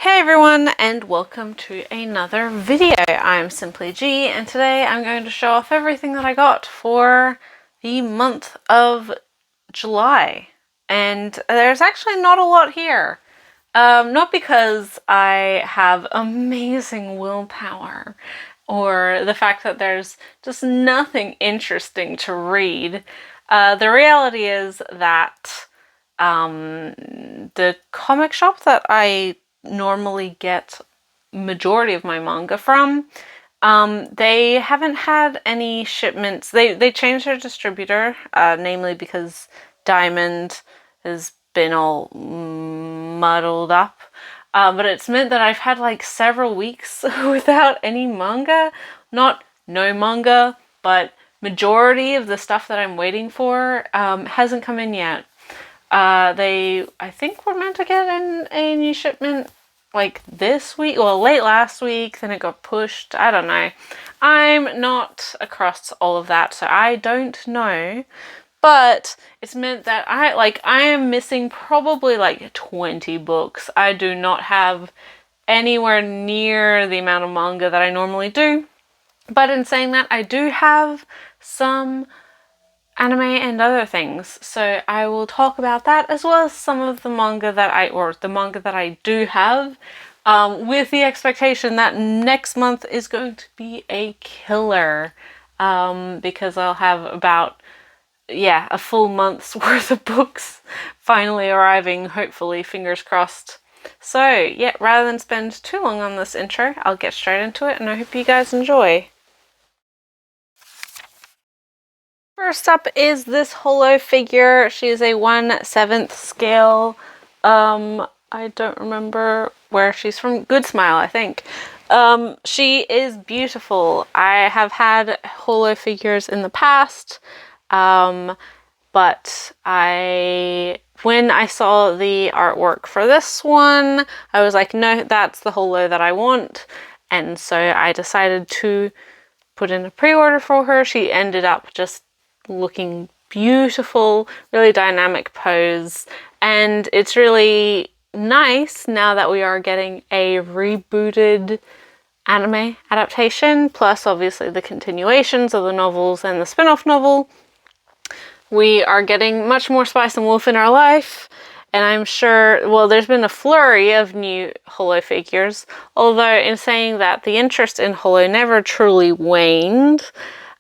Hey everyone, and welcome to another video. I'm Simply G, and today I'm going to show off everything that I got for the month of July. And there's actually not a lot here. Not because I have amazing willpower or the fact that there's just nothing interesting to read. The reality is that the comic shop that I normally get majority of my manga from, they haven't had any shipments. They changed their distributor, namely because Diamond has been all muddled up. But it's meant that I've had like several weeks without any manga. Not no manga, but majority of the stuff that I'm waiting for hasn't come in yet. I think we're meant to get in a new shipment like this week, well, late last week, then it got pushed. I don't know. I'm not across all of that, so I don't know. But it's meant that I am missing probably like 20 books. I do not have anywhere near the amount of manga that I normally do. But in saying that, I do have some anime and other things, so I will talk about that as well as some of the manga that I do have, with the expectation that next month is going to be a killer, because I'll have about a full month's worth of books finally arriving, hopefully, fingers crossed. So yeah, rather than spend too long on this intro, I'll get straight into it, and I hope you guys enjoy. First up is this holo figure. She is a 1/7 scale. I don't remember where she's from. Good Smile, I think. She is beautiful. I have had holo figures in the past, but when I saw the artwork for this one, I was like, no, that's the holo that I want. And so I decided to put in a pre-order for her. She ended up just looking beautiful, really dynamic pose, and it's really nice now that we are getting a rebooted anime adaptation, plus obviously the continuations of the novels and the spin-off novel. We are getting much more spice and wolf in our life, and I'm sure, well, there's been a flurry of new holo figures, although in saying that, the interest in holo never truly waned.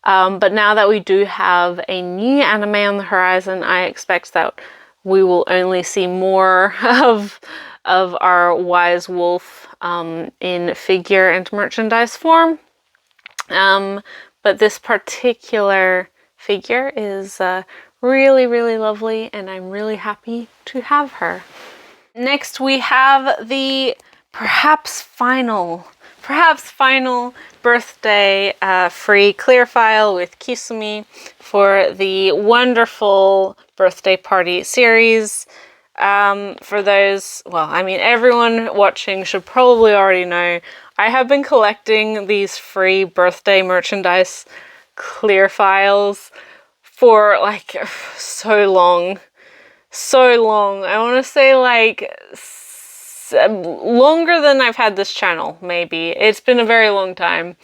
But now that we do have a new anime on the horizon, I expect that we will only see more of our wise wolf in figure and merchandise form. But this particular figure is really, really lovely, and I'm really happy to have her. Next, we have the perhaps final birthday free clear file with Kisumi for the wonderful birthday party series. For those, well, I mean, everyone watching should probably already know, I have been collecting these free birthday merchandise clear files for like so long. I want to say like longer than I've had this channel, maybe. It's been a very long time.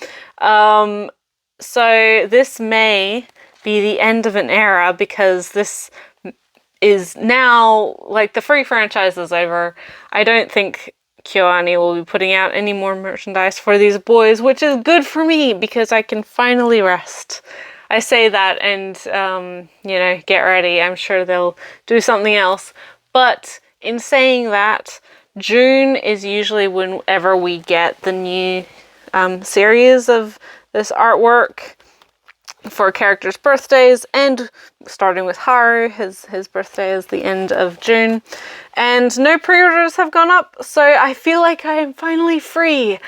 So this may be the end of an era, because this is now, like, the free franchise is over. I don't think KyoAni will be putting out any more merchandise for these boys, which is good for me because I can finally rest. I say that and, you know, get ready. I'm sure they'll do something else. But in saying that, June is usually whenever we get the new series of this artwork for characters' birthdays, and starting with Haru, his birthday is the end of June, and no pre-orders have gone up, so I feel like I am finally free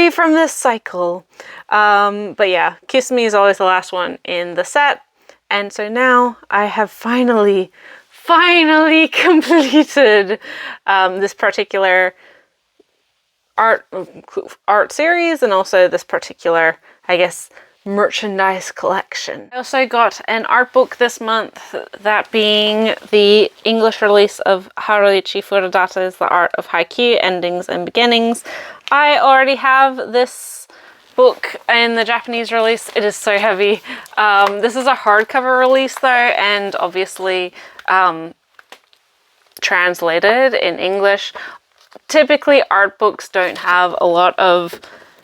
from this cycle. But yeah, Kiss Me is always the last one in the set, and so now I have finally completed this particular art series, and also this particular, I guess, merchandise collection. I also got an art book this month, that being the English release of Haruichi Furuda's The Art of Haikyuu, Endings and Beginnings. I already have this book in the Japanese release. It is so heavy. This is a hardcover release though, and obviously translated in English. Typically art books don't have a lot of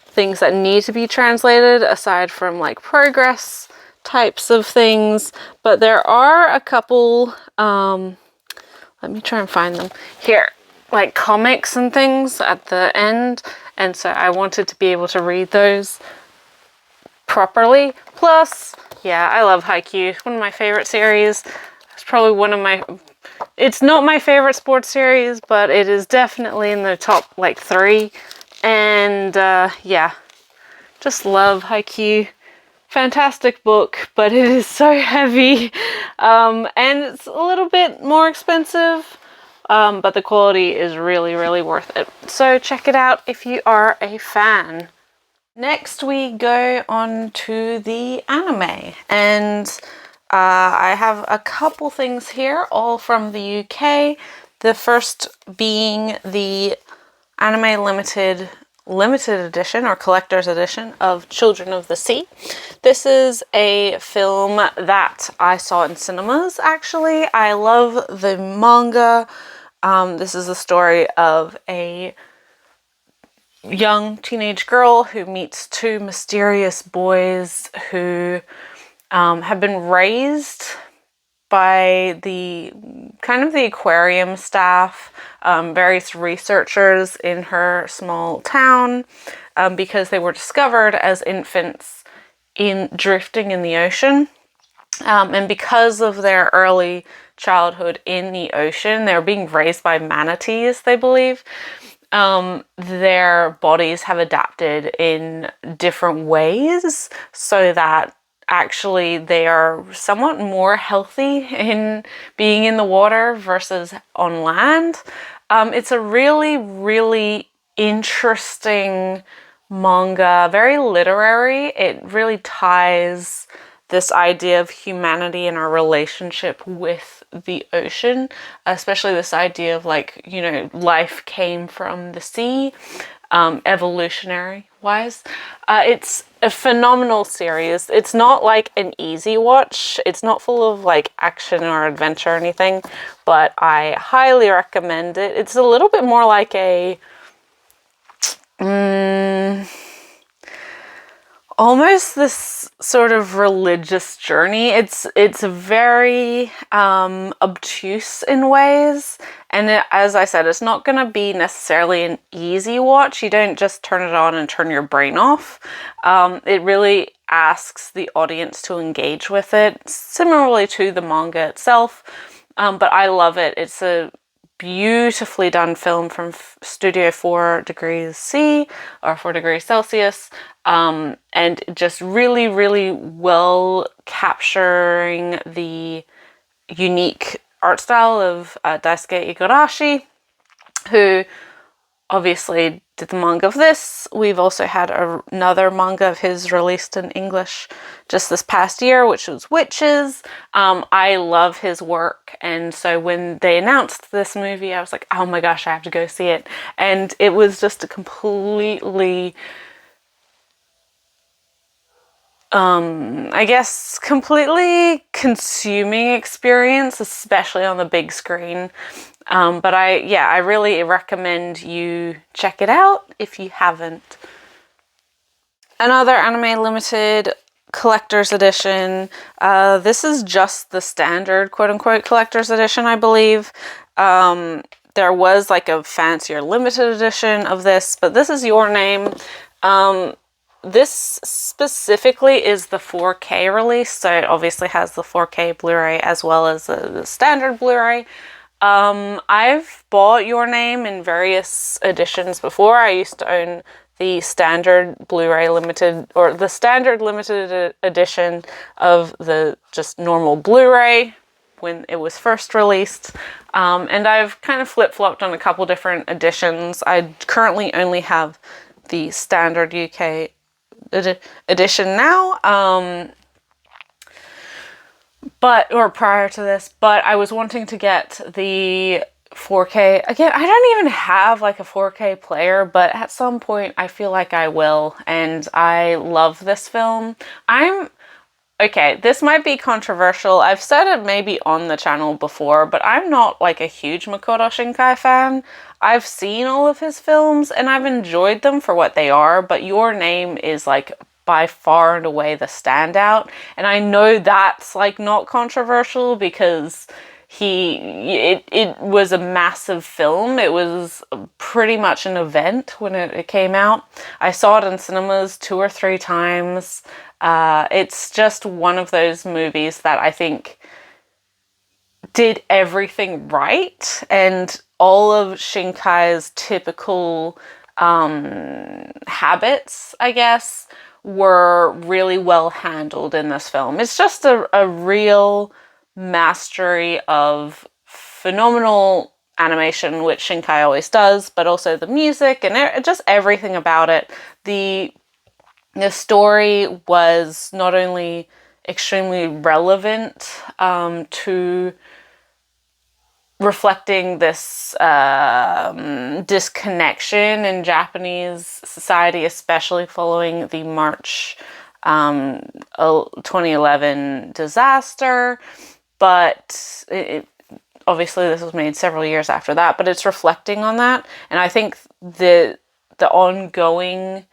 things that need to be translated aside from like progress types of things, but there are a couple, let me try and find them here, like comics and things at the end, and so I wanted to be able to read those properly. Plus, yeah, I love Haikyuu, one of my favorite series. It's probably one of my, it's not my favorite sports series, but it is definitely in the top like 3. And yeah, just love Haikyuu. Fantastic book, but it is so heavy, and it's a little bit more expensive, but the quality is really, really worth it. So check it out if you are a fan. Next we go on to the anime, and I have a couple things here, all from the UK. The first being the Anime limited edition or collector's edition of Children of the Sea. This is a film that I saw in cinemas, actually. I love the manga. This is the story of a young teenage girl who meets 2 mysterious boys who have been raised by the kind of the aquarium staff, various researchers in her small town, because they were discovered as infants drifting in the ocean. And because of their early childhood in the ocean, they're being raised by manatees, they believe. Their bodies have adapted in different ways so that actually they are somewhat more healthy in being in the water versus on land. It's a really, really interesting manga, very literary. It really ties this idea of humanity and our relationship with the ocean, especially this idea of like, you know, life came from the sea, evolutionary wise. It's a phenomenal series. It's not like an easy watch. It's not full of like action or adventure or anything, but I highly recommend it. It's a little bit more like a almost this sort of religious journey. It's very obtuse in ways, and as I said, it's not going to be necessarily an easy watch. You don't just turn it on and turn your brain off. It really asks the audience to engage with it, similarly to the manga itself, but I love it. It's a beautifully done film from Studio 4 degrees C or 4 degrees Celsius, and just really, really well capturing the unique art style of Daisuke Igarashi, who obviously did the manga of this. We've also had another manga of his released in English just this past year, which was Witches. I love his work, and so when they announced this movie, I was like, oh my gosh, I have to go see it. And it was just a completely I guess completely consuming experience, especially on the big screen. But I really recommend you check it out if you haven't. Another Anime Limited collector's edition. This is just the standard quote-unquote collector's edition, I believe. There was like a fancier limited edition of this, but this is Your Name. This specifically is the 4K release, so it obviously has the 4K Blu-ray as well as the standard Blu-ray. I've bought Your Name in various editions before. I used to own the standard Blu-ray limited, or the standard limited edition of the just normal Blu-ray when it was first released. And I've kind of flip-flopped on a couple different editions. I currently only have the standard UK edition now. Or prior to this, but I was wanting to get the 4K. Again, I don't even have like a 4K player, but at some point I feel like I will, and I love this film. Okay, this might be controversial. I've said it maybe on the channel before, but I'm not like a huge Makoto Shinkai fan. I've seen all of his films and I've enjoyed them for what they are, but Your Name is like by far and away the standout. And I know that's like not controversial because it was a massive film. It was pretty much an event when it came out. I saw it in cinemas 2 or 3 times. It's just one of those movies that I think did everything right, and all of Shinkai's typical habits, I guess, were really well handled in this film. It's just a real mastery of phenomenal animation, which Shinkai always does, but also the music and just everything about it. The story was not only extremely relevant to reflecting this disconnection in Japanese society, especially following the March 2011 disaster, but obviously this was made several years after that, but it's reflecting on that. And I think the ongoing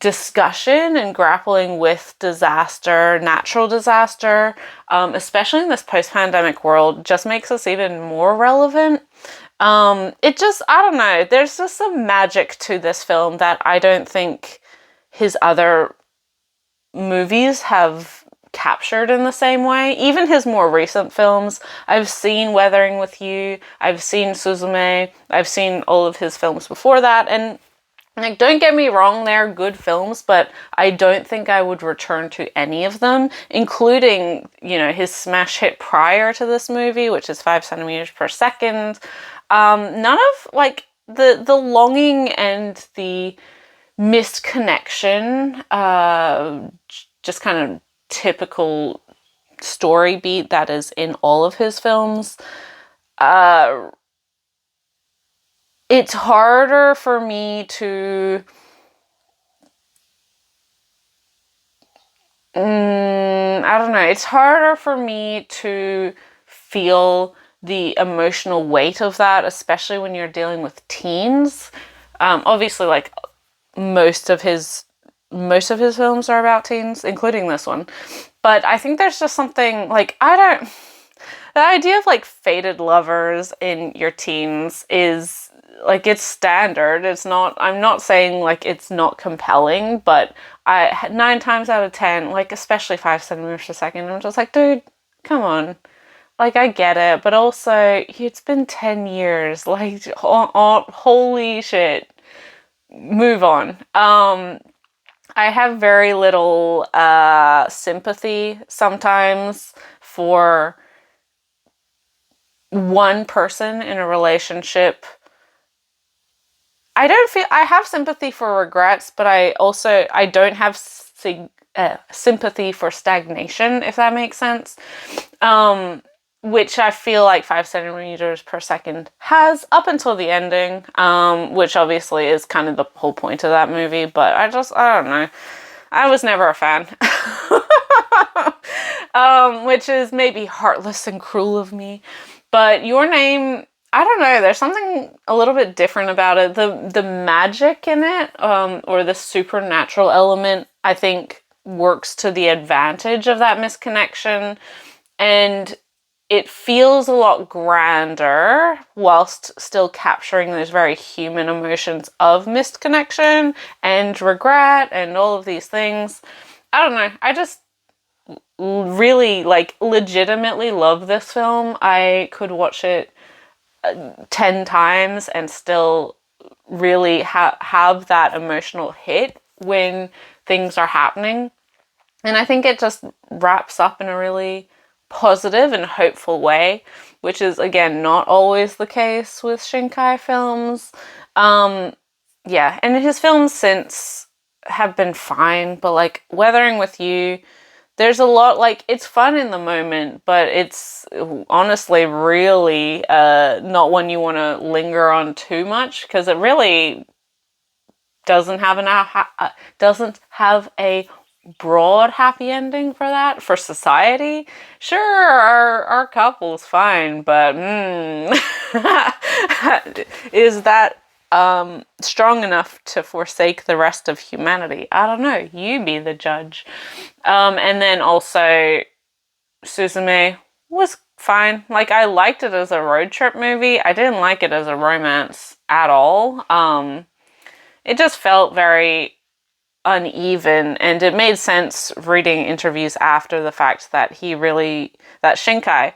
discussion and grappling with disaster, natural disaster, especially in this post-pandemic world, just makes us even more relevant. It just, I don't know, there's just some magic to this film that I don't think his other movies have captured in the same way. Even his more recent films, I've seen Weathering with You, I've seen Suzume, I've seen all of his films before that, and like, don't get me wrong, they're good films, but I don't think I would return to any of them, including, you know, his smash hit prior to this movie, which is 5 centimeters per second. None of, like, the longing and the missed connection, just kind of typical story beat that is in all of his films. It's harder for me to I don't know, it's harder for me to feel the emotional weight of that, especially when you're dealing with teens. Obviously, like, most of his films are about teens, including this one. But I think there's just something, like, the idea of, like, fated lovers in your teens is, like, it's standard. It's not, I'm not saying, like, it's not compelling, but 9 times out of 10, like, especially 5 centimeters per second, I'm just like, dude, come on. Like, I get it, but also, it's been 10 years. Like, holy shit. Move on. I have very little sympathy sometimes for one person in a relationship. I have sympathy for regrets, but I don't have sympathy for stagnation, if that makes sense. Which I feel like 5 centimeters per second has up until the ending, which obviously is kind of the whole point of that movie, but I don't know. I was never a fan. Which is maybe heartless and cruel of me. But Your Name, I don't know, there's something a little bit different about it. The magic in it, or the supernatural element, I think works to the advantage of that misconnection. And it feels a lot grander whilst still capturing those very human emotions of missed connection and regret and all of these things. I don't know. I just really, like, legitimately love this film. I could watch it 10 times and still really have that emotional hit when things are happening. And I think it just wraps up in a really positive and hopeful way, which is, again, not always the case with Shinkai films. Yeah, and his films since have been fine, but like Weathering with You, there's a lot, like, it's fun in the moment, but it's honestly really not one you want to linger on too much, because it really doesn't have a broad happy ending for that, for society. Sure, our couple's fine, but is that strong enough to forsake the rest of humanity? I don't know. You be the judge. And then also Suzume was fine. Like, I liked it as a road trip movie. I didn't like it as a romance at all. It just felt very uneven, and it made sense reading interviews after the fact that that Shinkai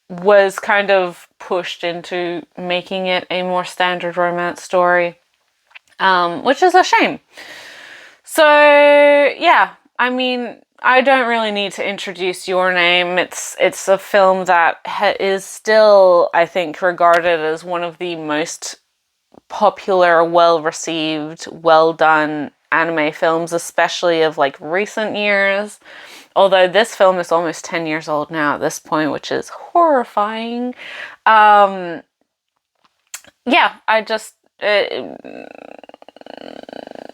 was kind of pushed into making it a more standard romance story, which is a shame. So yeah, I mean, I don't really need to introduce Your Name. It's a film that is still, I think, regarded as one of the most popular, well-received, well-done anime films, especially of like recent years. Although this film is almost 10 years old now at this point, which is horrifying. Yeah, I just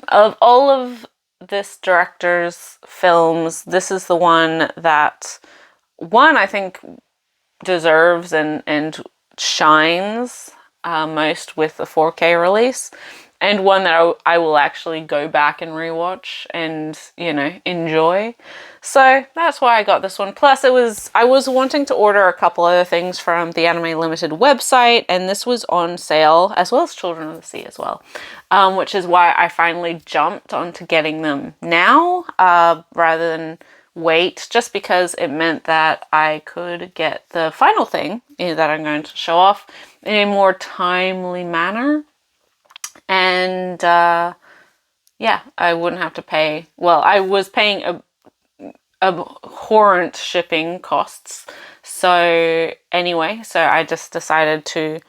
of all of this director's films, this is the one that I think deserves and shines most with the 4K release, and one that I will actually go back and rewatch and, enjoy. So that's why I got this one. Plus, I was wanting to order a couple other things from the Anime Limited website, and this was on sale, as well as Children of the Sea as well, which is why I finally jumped onto getting them now, rather than wait, just because it meant that I could get the final thing that I'm going to show off in a more timely manner. And yeah, I wouldn't have to pay. Well, I was paying abhorrent shipping costs. So anyway, I just decided to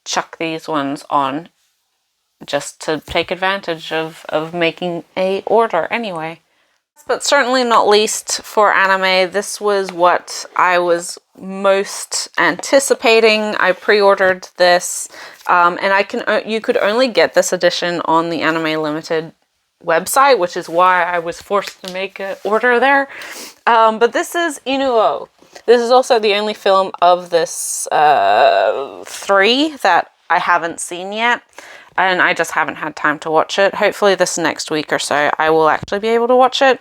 chuck these ones on just to take advantage of making a order anyway. But certainly not least for anime, this was what I was most anticipating. I pre-ordered this, and you could only get this edition on the Anime Limited website, which is why I was forced to make an order there. But this is Inu-oh. This is also the only film of this 3 that I haven't seen yet, and I just haven't had time to watch it. Hopefully this next week or so I will actually be able to watch it.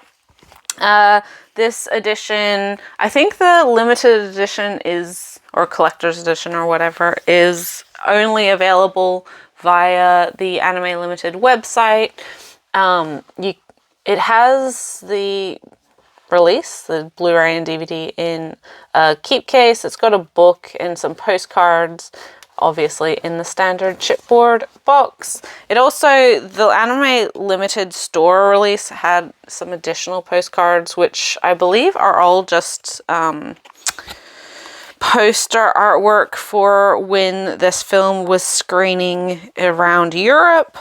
This edition, I think the limited edition or collector's edition or whatever, is only available via the Anime Limited website. It has the release, the Blu-ray and DVD, in a keep case. It's got a book and some postcards, obviously in the standard chipboard box. It also, the Anime Limited store release had some additional postcards, which I believe are all just poster artwork for when this film was screening around Europe.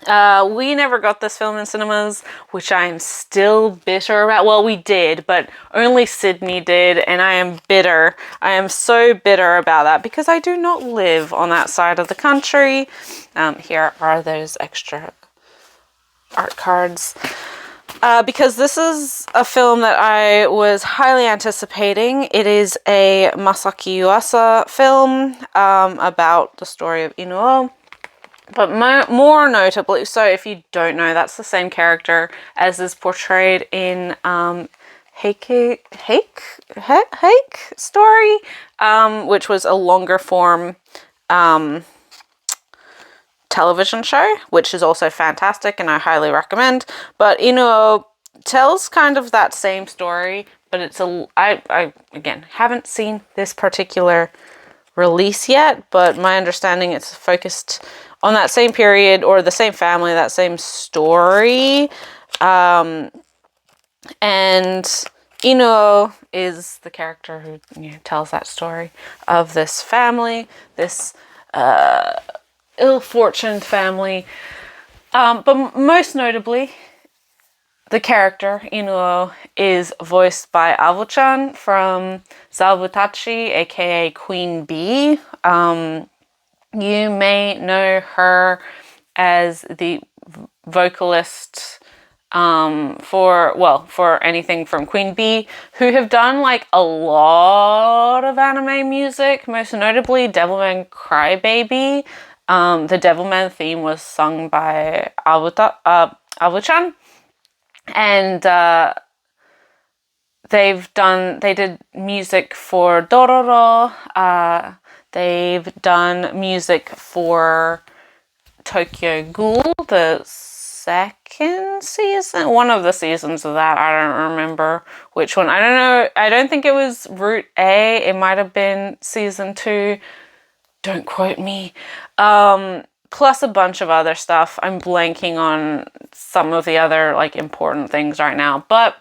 We never got this film in cinemas, which I am still bitter about. Well, we did, but only Sydney did, and I am bitter. I am so bitter about that because I do not live on that side of the country. Here are those extra art cards. Because this is a film that I was highly anticipating. It is a Masaki Yuasa film about the story of Inu-oh. But more notably, so if you don't know, that's the same character as is portrayed in Hake story, which was a longer form television show, which is also fantastic and I highly recommend. But Inu-oh tells kind of that same story, but it's I again haven't seen this particular release yet, but my understanding it's focused on that same period or the same family, that same story. And Inu-oh is the character who tells that story of this family, this ill-fortuned family But most notably, the character, inu-oh, is voiced by Avu-chan from Salvutachi, aka Queen Bee. You may know her as the vocalist for anything from Queen Bee, who have done like a lot of anime music, most notably Devilman Crybaby. The Devilman theme was sung by Avu-chan, and they did music for Dororo. They've done music for Tokyo Ghoul, the second season, one of the seasons of that. I don't remember which one. I don't know. I don't think it was Route A. It might have been season 2. Don't quote me. Plus a bunch of other stuff. I'm blanking on some of the other like important things right now, but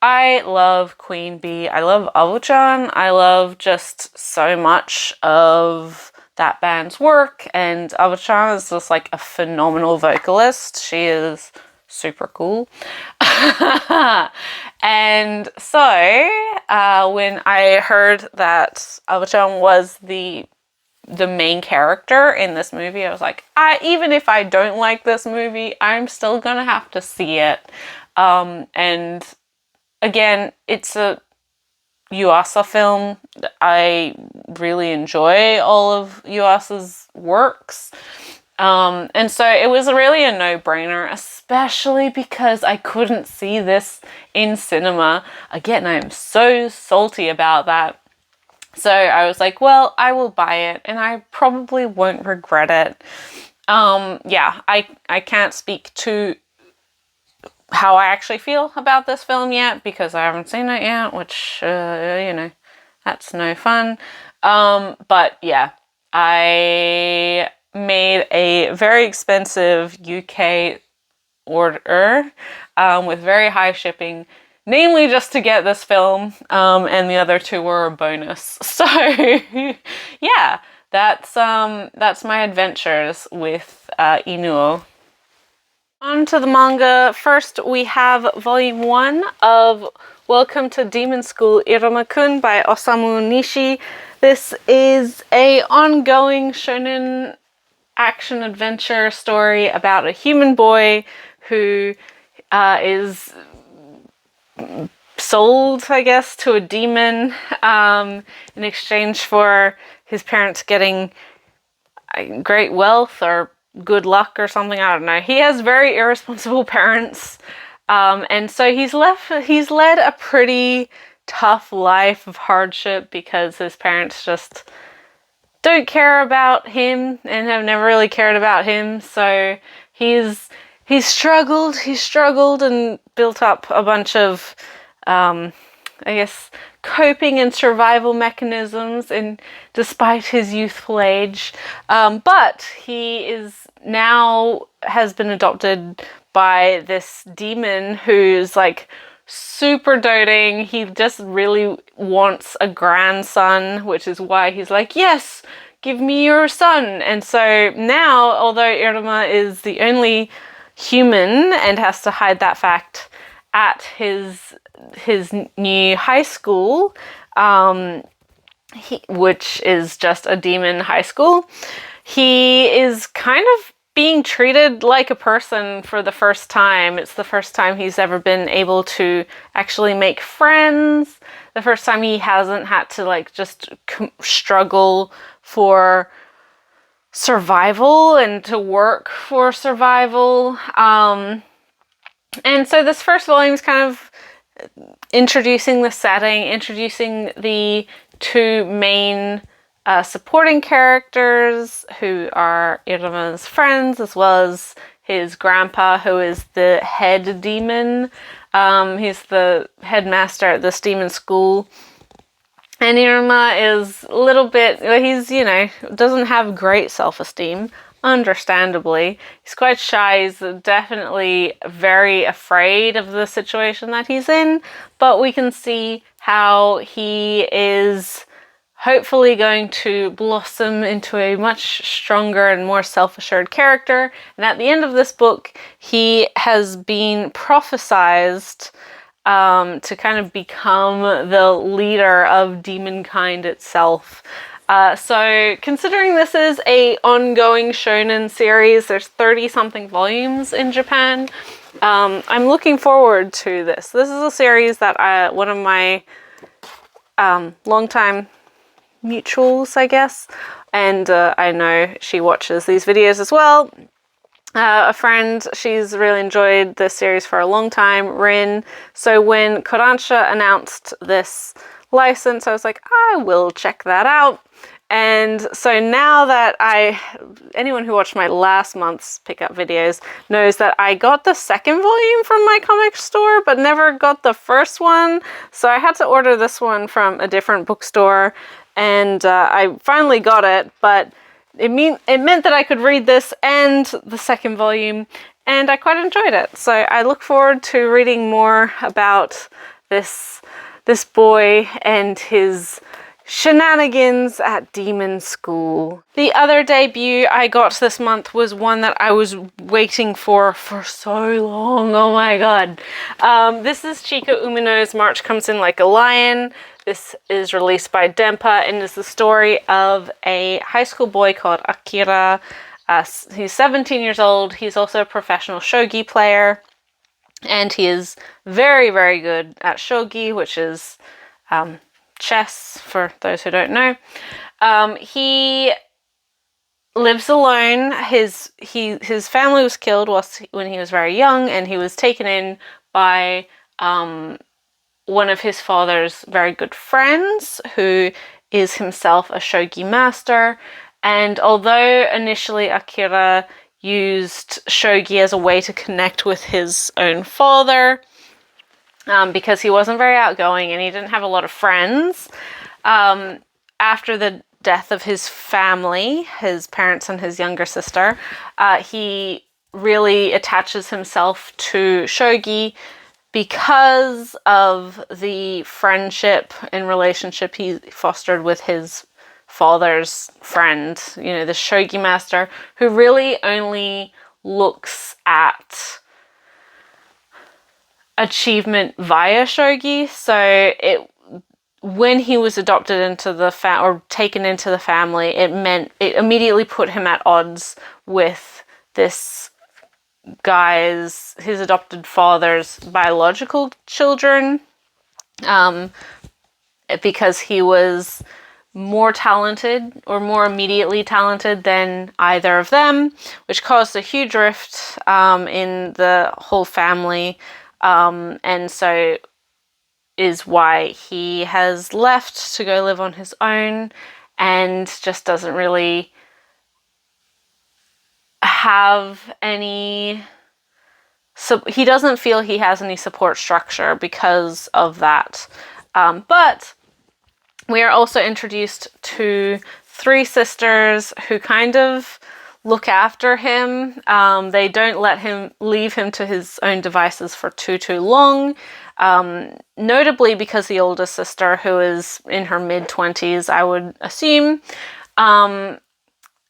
I love Queen Bee. I love Avu-chan. I love just so much of that band's work, and Avu-chan is just like a phenomenal vocalist. She is super cool. And so when I heard that Avu-chan was the main character in this movie, I was like, even if I don't like this movie, I'm still gonna have to see it. And again, it's a Yuasa film. I really enjoy all of Yuasa's works. And so it was really a no-brainer, especially because I couldn't see this in cinema. Again, I'm so salty about that. So I was like, well, I will buy it and I probably won't regret it. Yeah, I can't speak to how I actually feel about this film yet because I haven't seen it yet, which, that's no fun. But yeah, I made a very expensive UK order with very high shipping, namely just to get this film, and the other 2 were a bonus. So yeah, that's my adventures with inu-oh. On to the manga. First, we have volume 1 of Welcome to Demon School Iruma-kun by Osamu Nishi. This is a ongoing shonen action adventure story about a human boy who is sold, I guess, to a demon in exchange for his parents getting great wealth or good luck or something. I don't know. He has very irresponsible parents, and so he's led a pretty tough life of hardship because his parents just don't care about him and have never really cared about him. So he's struggled and built up a bunch of I guess coping and survival mechanisms, and despite his youthful age, but he has been adopted by this demon who's like super doting. He just really wants a grandson, which is why he's like, yes, give me your son. And so now, although Iruma is the only human and has to hide that fact at his new high school, which is just a demon high school, he is kind of being treated like a person for the first time. It's the first time he's ever been able to actually make friends. The first time he hasn't had to like just struggle for survival and to work for survival. And so this first volume is kind of introducing the setting, introducing the 2 main supporting characters who are Iruma's friends, as well as his grandpa, who is the head demon. He's the headmaster at this demon school. And Iruma is a little bit, he's, doesn't have great self-esteem, understandably. He's quite shy. He's definitely very afraid of the situation that he's in, but we can see how he is hopefully going to blossom into a much stronger and more self-assured character. And at the end of this book, he has been prophesized to kind of become the leader of demonkind itself. So considering this is a ongoing shonen series, there's 30-something volumes in Japan. I'm looking forward to this. This is a series that one of my longtime mutuals, I guess, and I know she watches these videos as well. A friend, she's really enjoyed this series for a long time, Rin. So when Kodansha announced this license, I was like, I will check that out. And so now that anyone who watched my last month's pickup videos knows that I got the second volume from my comic store, but never got the first one. So I had to order this one from a different bookstore, and I finally got it, but it meant that I could read this and the second volume, and I quite enjoyed it. So I look forward to reading more about this boy and his shenanigans at demon school. The other debut I got this month was one that I was waiting for so long. Oh my god. This is Chika Umino's March Comes in Like a Lion. This is released by Dempa and is the story of a high school boy called Akira. He's 17 years old. He's also a professional shogi player, and he is very, very good at shogi, which is chess, for those who don't know. He lives alone. His family was killed when he was very young, and he was taken in by one of his father's very good friends, who is himself a shogi master. And although initially Akira used shogi as a way to connect with his own father, because he wasn't very outgoing and he didn't have a lot of friends, after the death of his family, his parents and his younger sister, he really attaches himself to shogi because of the friendship and relationship he fostered with his father's friend, the shogi master, who really only looks at achievement via shogi. So when he was adopted into or taken into the family, it immediately put him at odds with his adopted father's biological children, because he was more talented or more immediately talented than either of them, which caused a huge rift in the whole family, and so is why he has left to go live on his own and just doesn't really have any. So he doesn't feel he has any support structure because of that. But we are also introduced to 3 sisters who kind of look after him. They don't let him leave him to his own devices for too long. Notably because the oldest sister, who is in her mid-20s, I would assume,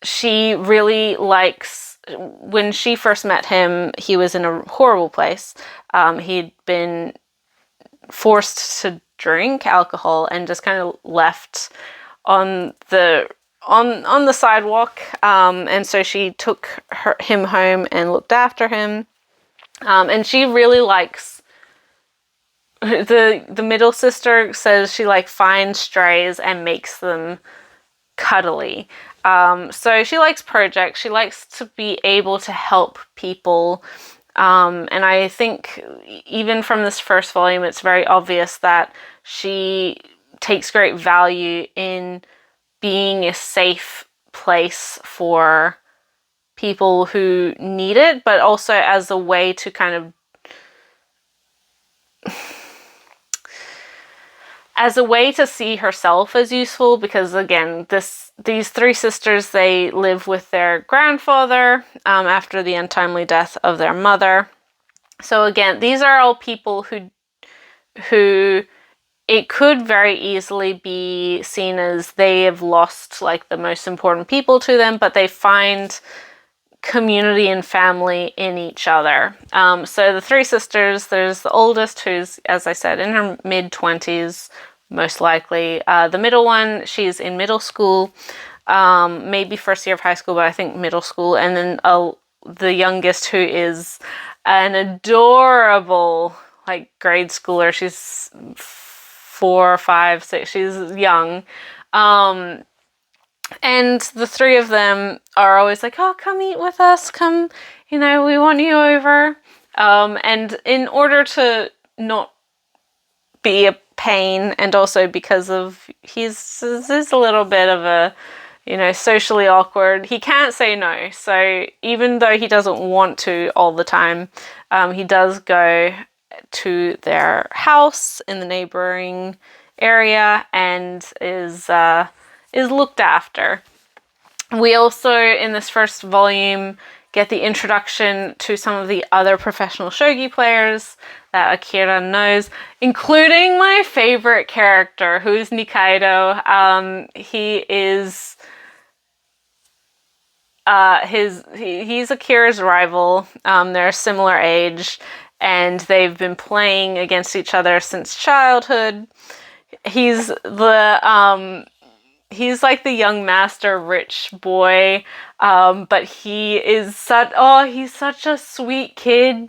she really likes. When she first met him, he was in a horrible place. He'd been forced to drink alcohol and just kind of left on the sidewalk. And so she took him home and looked after him. And she really likes. The middle sister says she finds strays and makes them cuddly. So she likes projects. She likes to be able to help people. And I think even from this first volume, it's very obvious that she takes great value in being a safe place for people who need it, but also as a way to kind of as a way to see herself as useful, because again, these 3 sisters, they live with their grandfather after the untimely death of their mother. So again, these are all people who it could very easily be seen as they have lost like the most important people to them, but they find community and family in each other. So the three sisters, there's the oldest who's, as I said, in her mid-20s, most likely. The middle one, she's in middle school, maybe first year of high school, but I think middle school. And then the youngest, who is an adorable like grade schooler. She's 4, 5, 6. She's young. And the three of them are always like, oh, come eat with us. Come, we want you over. And in order to not be a pain, and also because of he's a little bit of a, socially awkward, he can't say no. So even though he doesn't want to all the time, he does go to their house in the neighboring area and is looked after. We also, in this first volume, get the introduction to some of the other professional shogi players that Akira knows, including my favorite character, who's Nikaido. He is he's Akira's rival. They're a similar age, and they've been playing against each other since childhood. He's like the young master rich boy, but he's such a sweet kid.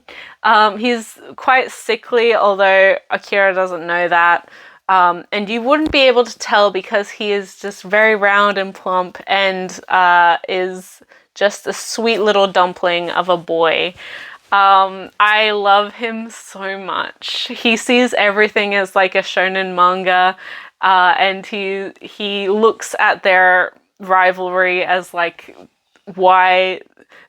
He's quite sickly, although Akira doesn't know that. And you wouldn't be able to tell because he is just very round and plump and is just a sweet little dumpling of a boy. I love him so much. He sees everything as like a shonen manga, and he looks at their rivalry as like why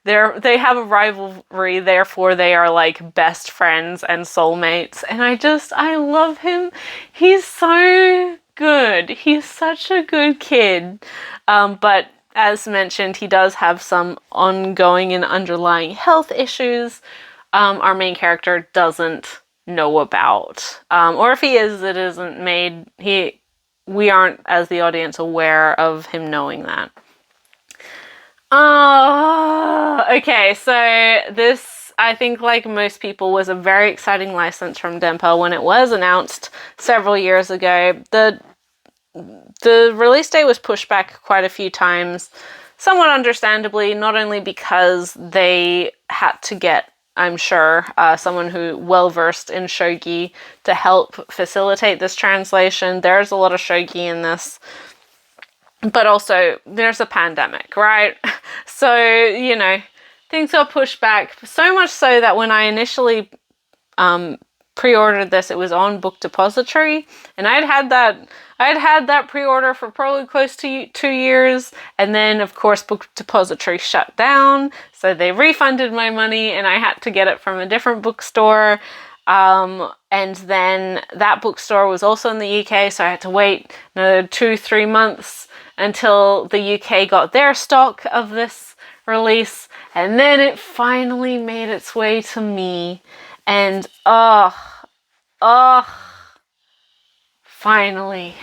they have a rivalry, therefore they are like best friends and soulmates. And I love him. He's so good. He's such a good kid. But as mentioned, he does have some ongoing and underlying health issues our main character doesn't know about. Or if he is, it isn't made... We aren't, as the audience, aware of him knowing that. Okay, so this, I think, like most people, was a very exciting license from Denpa when it was announced several years ago. The release date was pushed back quite a few times, somewhat understandably, not only because they had to get, I'm sure, someone who well-versed in shogi to help facilitate this translation. There's a lot of shogi in this. But also, there's a pandemic, right? So, things got pushed back. So much so that when I initially pre-ordered this, it was on Book Depository. And I'd had that pre-order for probably close to 2 years. And then, of course, Book Depository shut down. So they refunded my money and I had to get it from a different bookstore. And then that bookstore was also in the UK. So I had to wait another 2-3 months until the UK got their stock of this release, and then it finally made its way to me, and finally.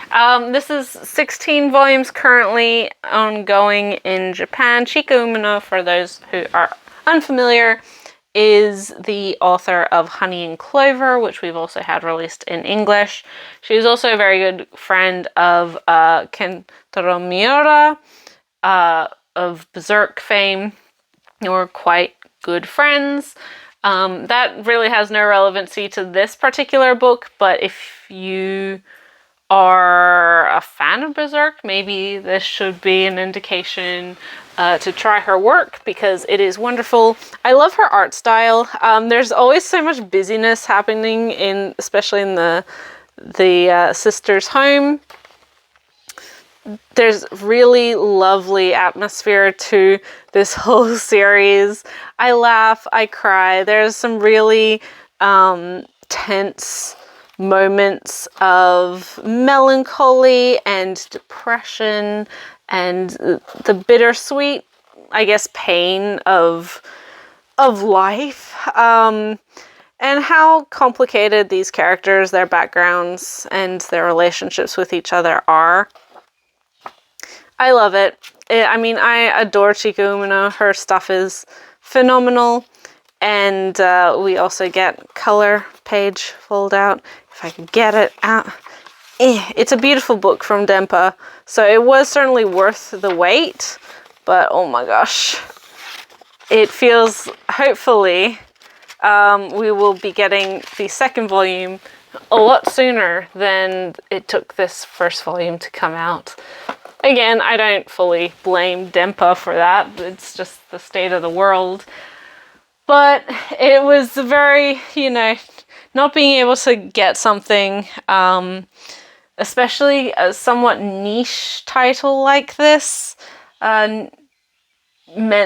This is 16 volumes currently ongoing in Japan. Chika Umino, for those who are unfamiliar, is the author of Honey and Clover, which we've also had released in English. She is also a very good friend of Kentaro Miura of Berserk fame. They were quite good friends. That really has no relevancy to this particular book, but if you are a fan of Berserk, maybe this should be an indication to try her work, because it is wonderful. I love her art style. There's always so much busyness happening especially in the sister's home. There's really lovely atmosphere to this whole series. I laugh, I cry. There's some really tense moments of melancholy and depression and the bittersweet, I guess, pain of life. and how complicated these characters, their backgrounds, and their relationships with each other are. I love it. I mean, I adore Chica Umino. Her stuff is phenomenal. And we also get color page fold out. If I could get it out. It's a beautiful book from Dempa. So it was certainly worth the wait. But oh my gosh. It feels, hopefully, we will be getting the second volume a lot sooner than it took this first volume to come out. Again, I don't fully blame Dempa for that. It's just the state of the world. But it was very, not being able to get something, especially a somewhat niche title like this, meant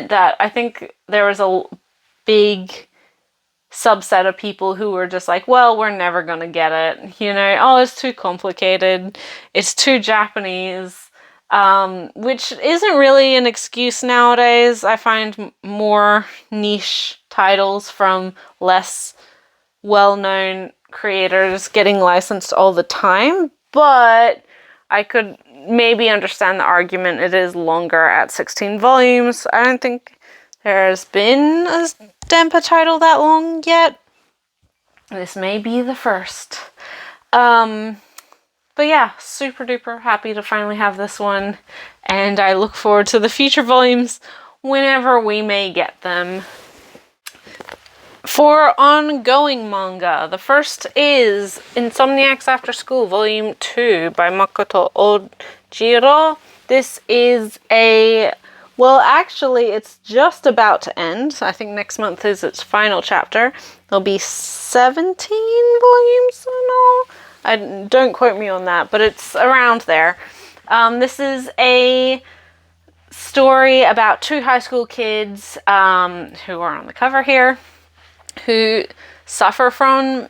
that I think there was a big subset of people who were just like, well, we're never gonna get it. Oh, it's too complicated. It's too Japanese. Which isn't really an excuse nowadays. I find more niche titles from less well-known creators getting licensed all the time, but I could maybe understand the argument. It is longer at 16 volumes. I don't think there's been a Dempa title that long yet. This may be the first. But yeah, super duper happy to finally have this one, and I look forward to the future volumes whenever we may get them. For ongoing manga, the first is Insomniacs After School Volume 2 by Makoto Ojiro. This is actually, it's just about to end. I think next month is its final chapter. There'll be 17 volumes in all. Don't quote me on that, but it's around there. This is a story about two high school kids who are on the cover here, who suffer from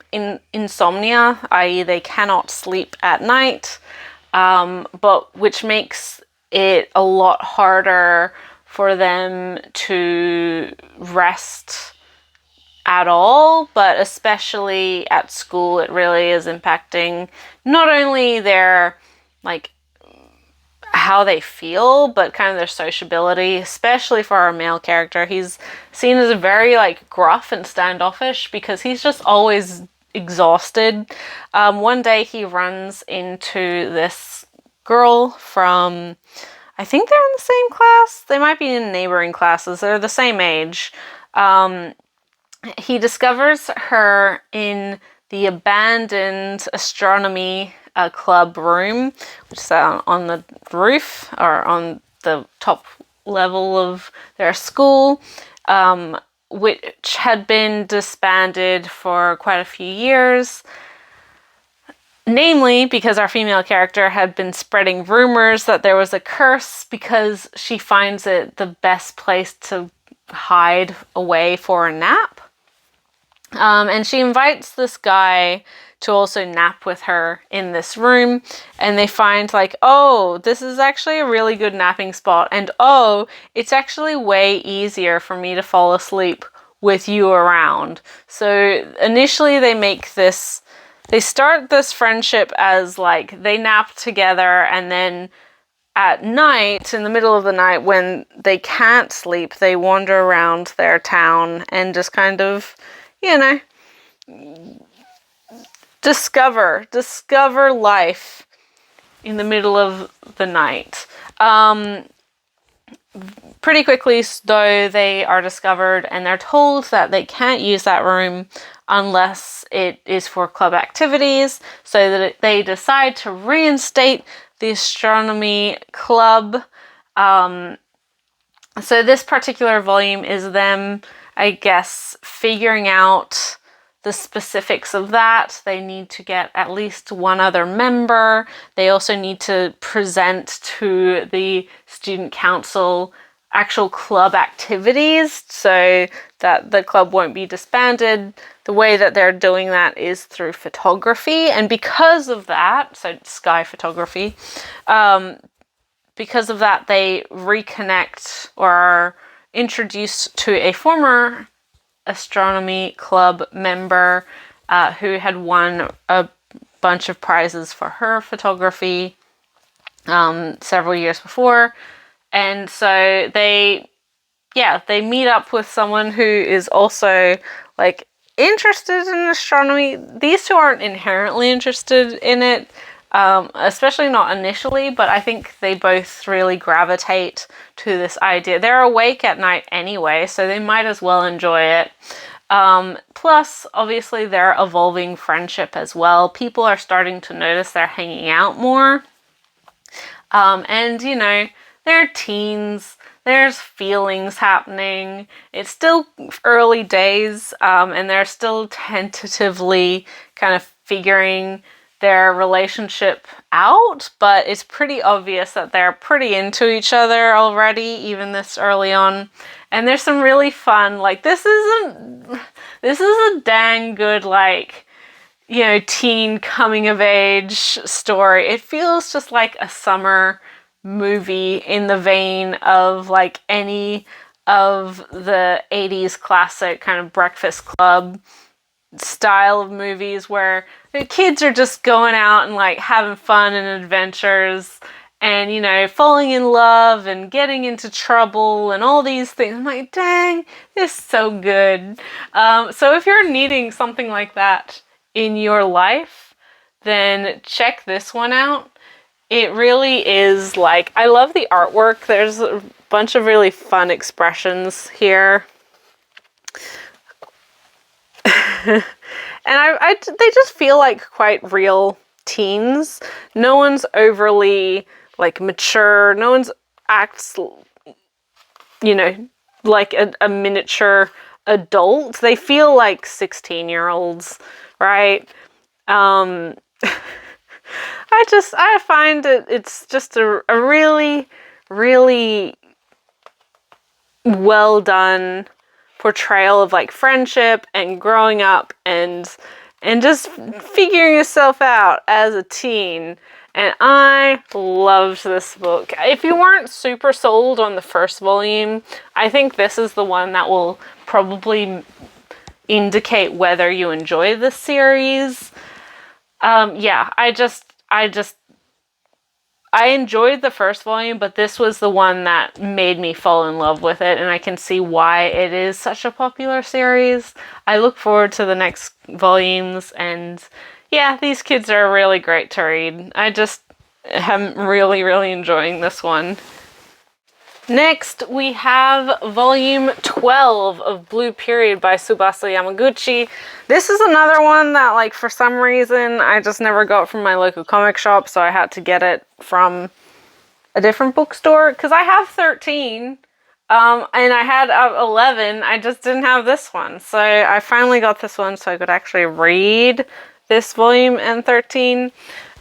insomnia, i.e. they cannot sleep at night, but which makes it a lot harder for them to rest at all, but especially at school it really is impacting not only their how they feel, but kind of their sociability, especially for our male character. He's seen as very gruff and standoffish because he's just always exhausted. One day he runs into this girl from, I think they're in the same class, they might be in neighboring classes, they're the same age. He discovers her in the abandoned astronomy club room, which is on the roof or on the top level of their school, which had been disbanded for quite a few years. Namely, because our female character had been spreading rumors that there was a curse because she finds it the best place to hide away for a nap. And she invites this guy to also nap with her in this room, and they find oh, this is actually a really good napping spot, and oh, it's actually way easier for me to fall asleep with you around. So initially they start this friendship as they nap together, and then at night, in the middle of the night, when they can't sleep, they wander around their town and just kind of, discover life in the middle of the night. Pretty quickly, though, they are discovered and they're told that they can't use that room unless it is for club activities, so that they decide to reinstate the astronomy club. So this particular volume is them, I guess, figuring out the specifics of that. They need to get at least one other member. They also need to present to the student council actual club activities so that the club won't be disbanded. The way that they're doing that is through photography, and because of that, so sky photography, because of that, they reconnect or are introduced to a former astronomy club member who had won a bunch of prizes for her photography several years before. And so they meet up with someone who is also like interested in astronomy. These two aren't inherently interested in it, especially not initially, but I think they both really gravitate to this idea. They're awake at night anyway, so they might as well enjoy it. Plus, obviously, their evolving friendship as well. People are starting to notice they're hanging out more. And, you know, they're teens. There's feelings happening. It's still early days, and they're still tentatively kind of figuring their relationship out, but it's pretty obvious that they're pretty into each other already, even this early on. And there's some really fun, like, this is a dang good, like, you know, teen coming of age story. It feels just like a summer movie in the vein of like any of the 80s classic kind of Breakfast Club style of movies where the kids are just going out and like having fun and adventures and, you know, falling in love and getting into trouble and all these things. I'm like, dang, this is so good. So if you're needing something like that in your life, then check this one out. It really is like, I love the artwork. There's a bunch of really fun expressions here. And they just feel like quite real teens. No one's overly like mature. No one's acts, you know, like a miniature adult. They feel like 16-year-olds, right? I find it's just a really, really well done portrayal of like friendship and growing up and just figuring yourself out as a teen. And I loved this book. If you weren't super sold on the first volume, I think this is the one that will probably indicate whether you enjoy this series. I enjoyed the first volume, but this was the one that made me fall in love with it, and I can see why it is such a popular series. I look forward to the next volumes, and yeah, these kids are really great to read. I just am really, really enjoying this one. Next, we have volume 12 of Blue Period by Tsubasa Yamaguchi. This is another one that, like, for some reason, I just never got from my local comic shop, so I had to get it from a different bookstore, because I have 13, and I had 11, I just didn't have this one. So I finally got this one so I could actually read this volume and 13.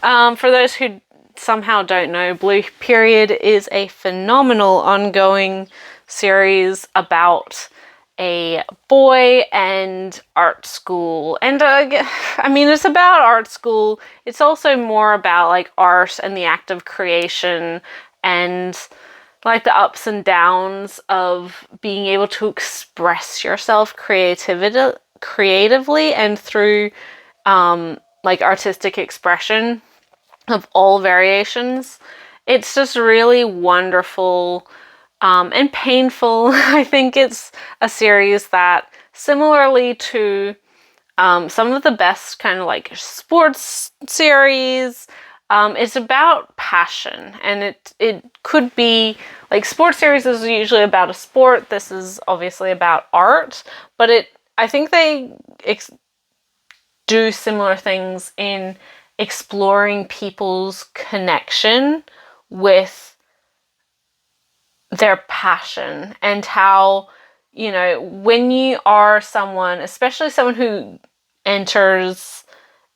For those who somehow don't know, Blue Period is a phenomenal ongoing series about a boy and art school. And I mean, it's about art school. It's also more about like art and the act of creation and like the ups and downs of being able to express yourself creatively and through like artistic expression of all variations. It's just really wonderful and painful. I think it's a series that, similarly to some of the best kind of like sports series, it's about passion. And it could be like, sports series is usually about a sport. This is obviously about art, but I think they do similar things in exploring people's connection with their passion, and how, you know, when you are someone, especially someone who enters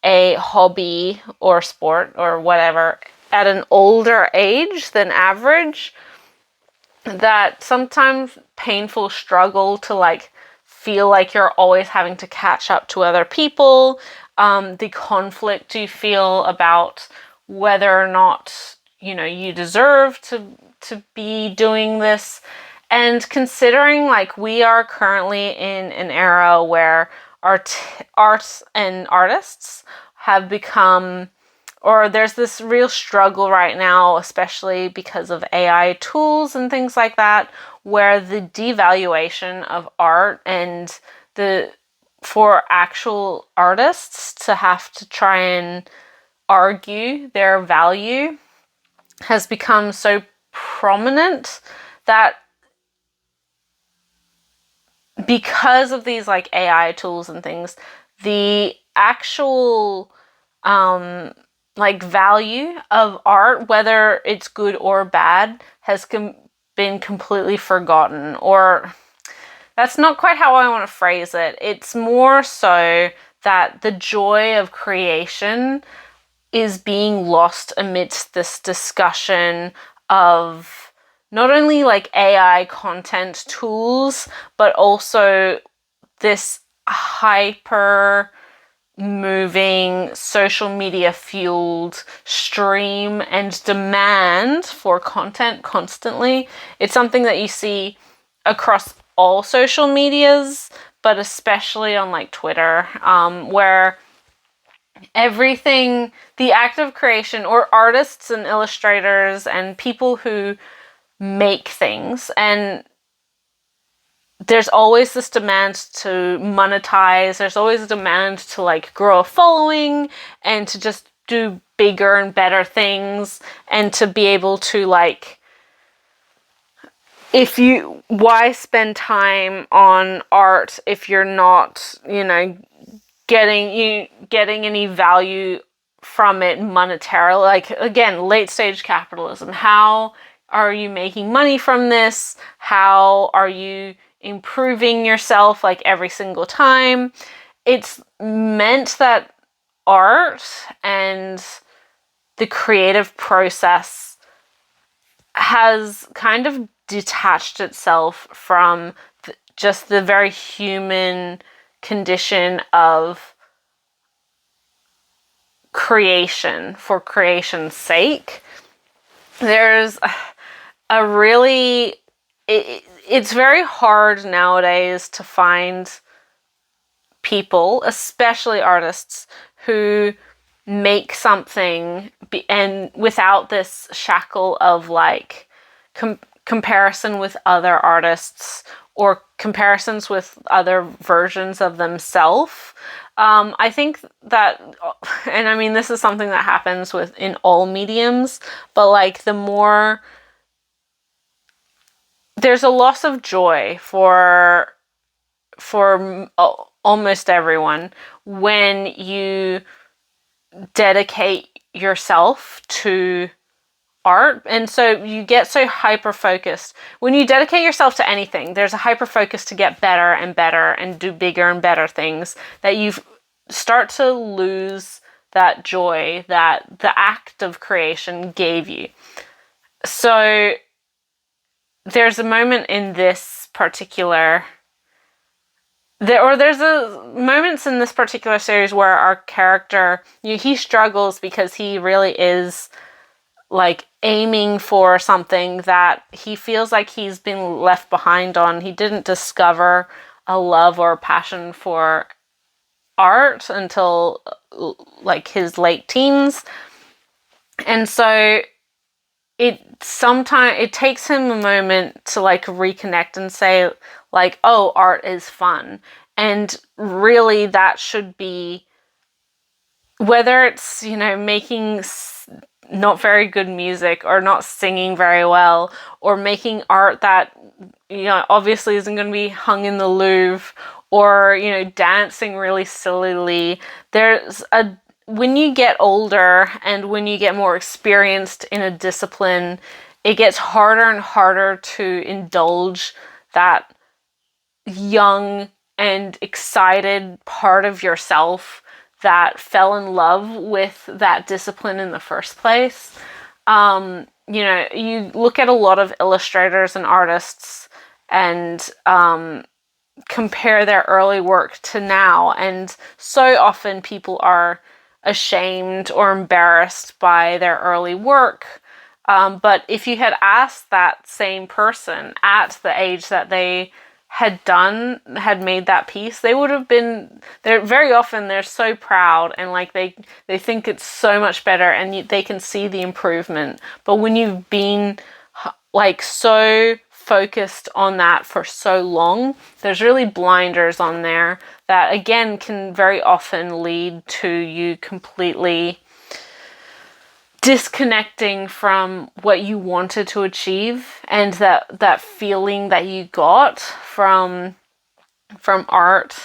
a hobby or sport or whatever at an older age than average, that sometimes painful struggle to like feel like you're always having to catch up to other people, the conflict you feel about whether or not, you know, you deserve to be doing this, And considering like we are currently in an era where arts and artists have become, or there's this real struggle right now, especially because of AI tools and things like that, where the devaluation of art and for actual artists to have to try and argue their value has become so prominent that because of these like AI tools and things, the actual like value of art, whether it's good or bad, has been completely forgotten. Or that's not quite how I want to phrase it. It's more so that the joy of creation is being lost amidst this discussion of not only like AI content tools, but also this hyper moving, social media fueled stream and demand for content constantly. It's something that you see across all social medias, but especially on like Twitter, where everything, the act of creation, or artists and illustrators and people who make things, and there's always this demand to monetize, there's always a demand to like grow a following and to just do bigger and better things, and to be able to like, why spend time on art if you're not, getting any value from it monetarily? Like, again, late stage capitalism. How are you making money from this? How are you improving yourself like every single time? It's meant that art and the creative process has kind of detached itself from just the very human condition of creation for creation's sake. There's a really, it's very hard nowadays to find people, especially artists, who make something and without this shackle of like comparison with other artists or comparisons with other versions of themselves. I think that, and I mean, this is something that happens in all mediums, but like the more, there's a loss of joy for almost everyone when you dedicate yourself to art. And so you get so hyper focused. When you dedicate yourself to anything, there's a hyper focus to get better and better and do bigger and better things, that you start to lose that joy that the act of creation gave you. So there's a moment in this particular there's moments in this particular series where our character, he struggles because he really is like aiming for something that he feels like he's been left behind on. He didn't discover a love or a passion for art until like his late teens. And so it takes him a moment to like reconnect and say like, oh, art is fun. And really that should be, whether it's, making not very good music or not singing very well, or making art that, obviously isn't going to be hung in the Louvre, or, dancing really sillily. When you get older and when you get more experienced in a discipline, it gets harder and harder to indulge that young and excited part of yourself that fell in love with that discipline in the first place. You look at a lot of illustrators and artists and compare their early work to now, and so often people are ashamed or embarrassed by their early work, But if you had asked that same person at the age that they had made that piece, they would have been, they're very often, they're so proud, and like they think it's so much better, and they can see the improvement. But when you've been like so focused on that for so long, there's really blinders on there that again can very often lead to you completely disconnecting from what you wanted to achieve, and that feeling that you got from art.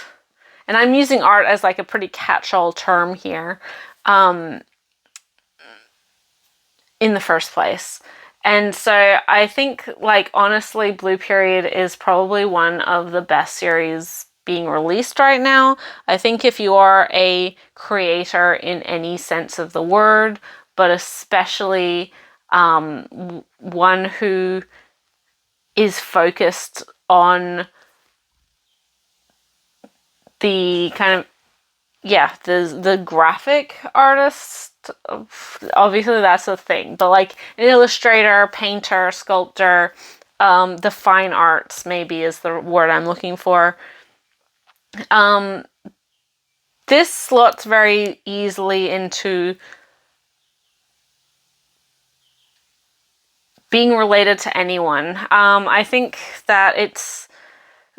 And I'm using art as like a pretty catch-all term here, in the first place. And so I think, like, honestly, Blue Period is probably one of the best series being released right now. I think if you are a creator in any sense of the word, but especially one who is focused on the kind of, the graphic artist, obviously that's a thing, but like an illustrator, painter, sculptor, the fine arts maybe is the word I'm looking for. This slots very easily into being related to anyone. I think that it's,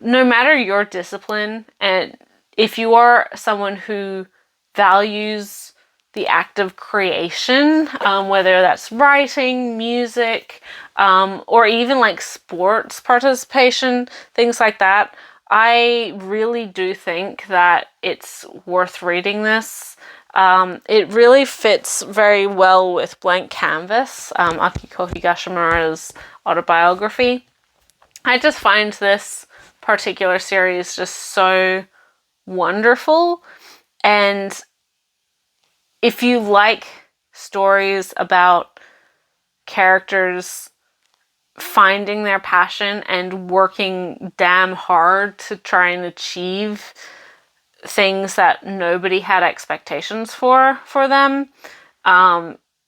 no matter your discipline, and if you are someone who values the act of creation, whether that's writing, music, or even like sports participation, things like that, I really do think that it's worth reading this. It really fits very well with Blank Canvas, Akiko Higashimura's autobiography. I just find this particular series just so wonderful, and if you like stories about characters finding their passion and working damn hard to try and achieve things that nobody had expectations for them,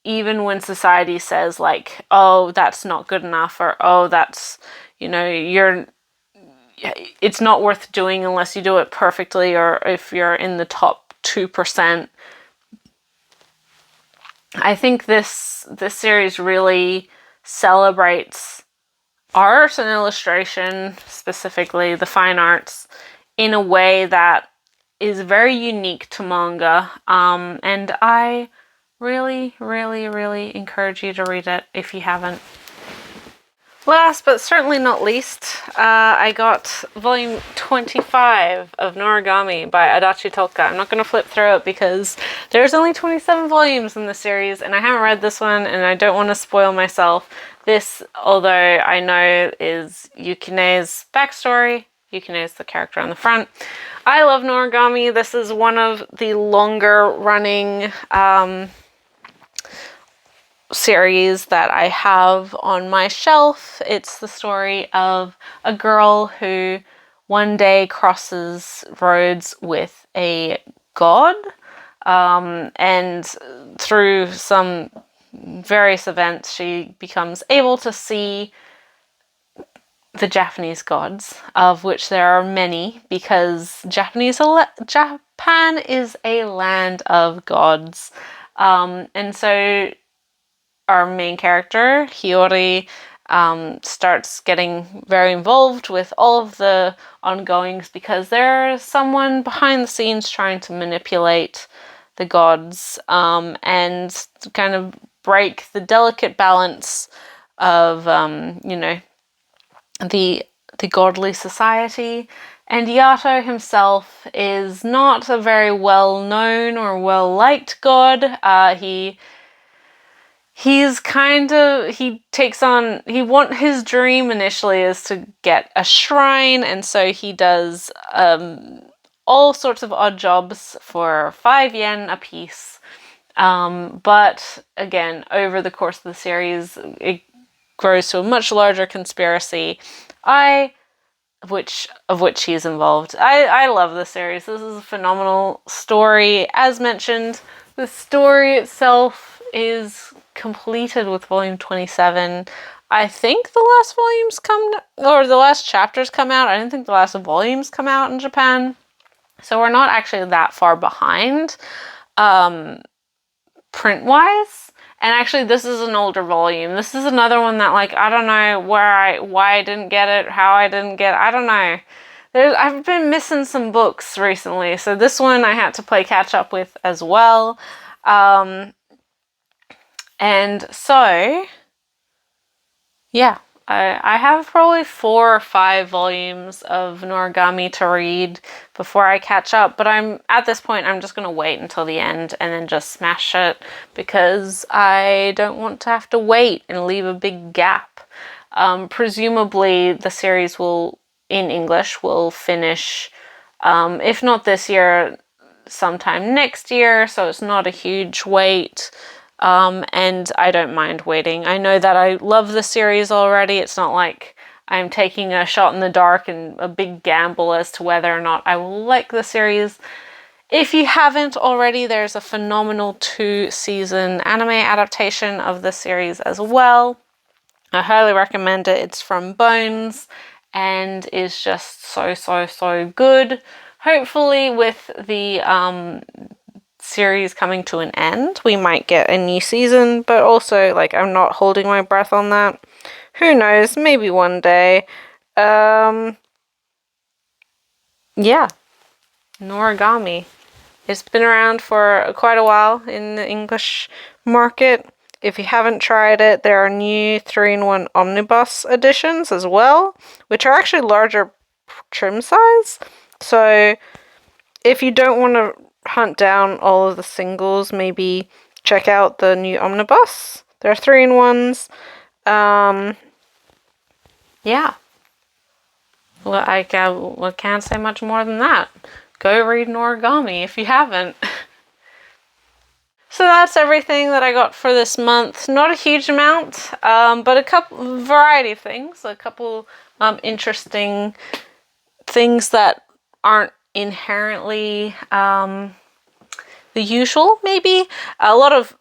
even when society says like, oh, that's not good enough, or oh, that's, it's not worth doing unless you do it perfectly, or if you're in the top 2%. I think this series really celebrates art and illustration, specifically the fine arts, in a way that is very unique to manga, and I really, really, really encourage you to read it if you haven't. Last but certainly not least, I got volume 25 of Noragami by Adachi Toka. I'm not going to flip through it because there's only 27 volumes in the series, and I haven't read this one, and I don't want to spoil myself. This, although I know, is Yukine's backstory. Yukine is the character on the front. I love Noragami. This is one of the longer running series that I have on my shelf. It's the story of a girl who one day crosses roads with a god, and through some various events she becomes able to see the Japanese gods, of which there are many, because Japan is a land of gods. And so our main character, Hiyori, starts getting very involved with all of the ongoings because there's someone behind the scenes trying to manipulate the gods, and kind of break the delicate balance of, the godly society. And Yato himself is not a very well-known or well-liked god. His dream initially is to get a shrine, and so he does all sorts of odd jobs for 5 yen a piece. But again, over the course of the series, it grows to a much larger conspiracy, of which he's involved. I love this series. This is a phenomenal story. As mentioned, the story itself is completed with volume 27. I think the last volumes the last chapters come out. I didn't think the last volumes come out in Japan. So we're not actually that far behind, print-wise. And actually, this is an older volume. This is another one that, like, I don't know why I didn't get it, how I didn't get it. I don't know. I've been missing some books recently, so this one I had to play catch up with as well. And so, yeah, I have probably 4 or 5 volumes of Noragami to read before I catch up, but at this point I'm just going to wait until the end and then just smash it, because I don't want to have to wait and leave a big gap. Presumably the series in English will finish, if not this year, sometime next year, so it's not a huge wait. And I don't mind waiting. I know that I love the series already. It's not like I'm taking a shot in the dark and a big gamble as to whether or not I will like the series. If you haven't already, there's a phenomenal 2-season anime adaptation of the series as well. I highly recommend it. It's from Bones and is just so good. Hopefully with the series coming to an end, we might get a new season, but also, like, I'm not holding my breath on that. Who knows, maybe one day. Yeah, Noragami. It's been around for quite a while in the English market. If you haven't tried it, there are new 3-in-1 omnibus editions as well, which are actually larger trim size. So if you don't want to hunt down all of the singles, maybe check out the new omnibus. There are 3-in-1s. Yeah. Well, I can't say much more than that. Go read Noragami if you haven't. So that's everything that I got for this month. Not a huge amount, but a variety of things. A couple interesting things that aren't inherently the usual, maybe. A lot of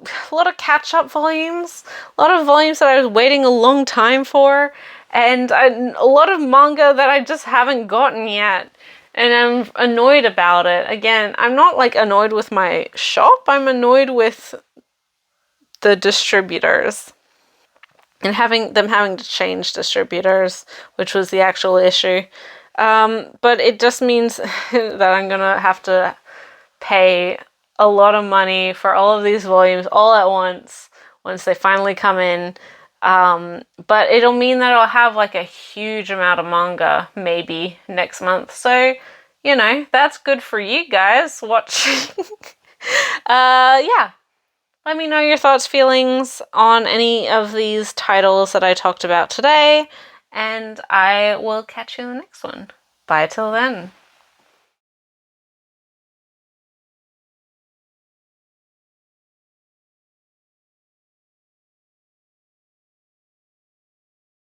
catch-up volumes. A lot of volumes that I was waiting a long time for. And a lot of manga that I just haven't gotten yet. And I'm annoyed about it. Again, I'm not like annoyed with my shop. I'm annoyed with the distributors. And having to change distributors, which was the actual issue. But it just means that I'm gonna have to pay a lot of money for all of these volumes all at once they finally come in. But it'll mean that I'll have like a huge amount of manga maybe next month. So, you know, that's good for you guys watching. Yeah. Let me know your thoughts, feelings on any of these titles that I talked about today, and I will catch you in the next one. Bye till then.